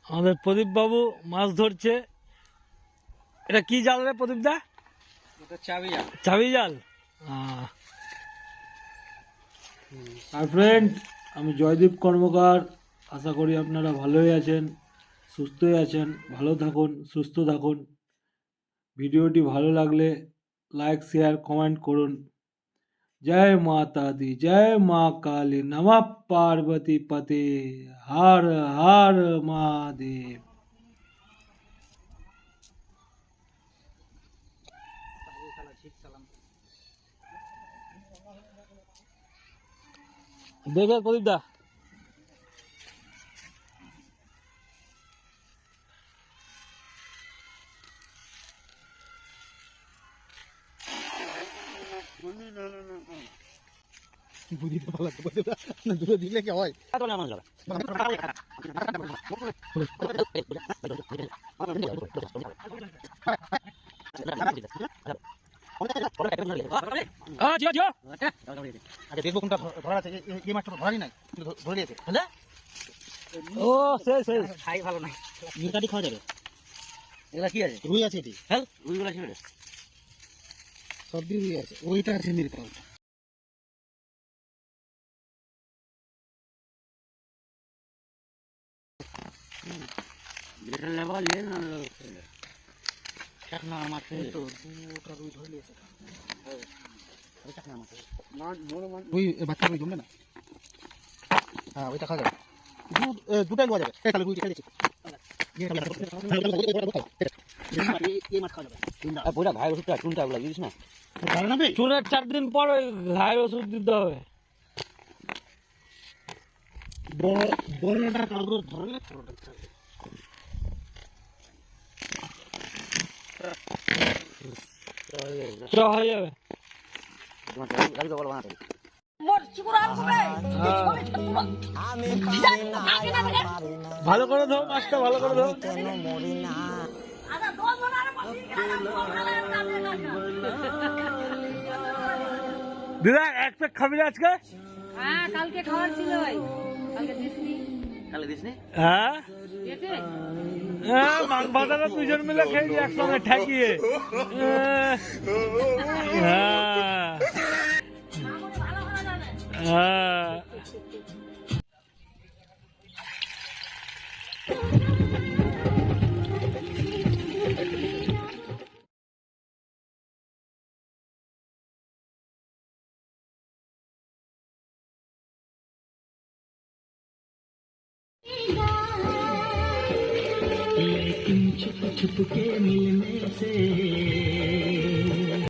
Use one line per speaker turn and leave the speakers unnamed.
আমাদের প্রদীপ বাবু মাছ ধরছে। এটা কি জাল রে প্রদীপ দা?
চাবি জাল।
চাবি জাল। আর ফ্রেন্ড, আমি জয়দীপ কর্মকার। আশা করি আপনারা ভালোই আছেন, সুস্থই আছেন। ভালো থাকুন, সুস্থ থাকুন। ভিডিওটি ভালো লাগলে লাইক, শেয়ার, কমেন্ট করুন। জয় মাতা দি, জয় মা কালী, নমঃ পার্বতী পতে, হর হর মহাদেব। দেখে প্রদীপ দা
দূরে দিলে কি হয়? দেখবো কোনটা ধরা আছে। এই মাছটা ধরাই নাই, ধরে দিয়েছে।
ও শেষ শেষ।
খাই ভালো নাই, মিটাটি খাওয়া যাবে। এগুলা কি আছে? রুই আছে। এটি হ্যাঁ, রুইগুলা কি আছে? সব দিয়ে রুই আছে। ওইটা আছে মিরটা। যেটা লেভেল এ না চাকনা মাছ তো দুটো রুই ধরে নিয়েছে। ওই চাকনা মাছ ওই বাচ্চা রুই জমবে না। হ্যাঁ, ওইটা খাওয়া যাবে। দুটাই লওয়া যাবে। তাহলে রুই খেয়েছি। ঘায়ের ওষুধটা চুনটা দিস না।
চুনের 4 দিন পর ওই ঘায়ের ওষুধ দিতে হবে। হয়ে যাবে। ভালো করে দাও মাছটা, ভালো করে দাও। দিদা এক প্যাক খাবি না আজকে?
হ্যাঁ, কালকে খাওয়ার ছিল। কালকে দিসনি।
কালকে দিস নি?
হ্যাঁ হ্যাঁ, মাছ ভাজাটা দুজন মিলে খেয়েছি একসঙ্গে ঠেকিয়ে। হ্যাঁ হ্যাঁ। लेकिन छुप छुप के मिलने से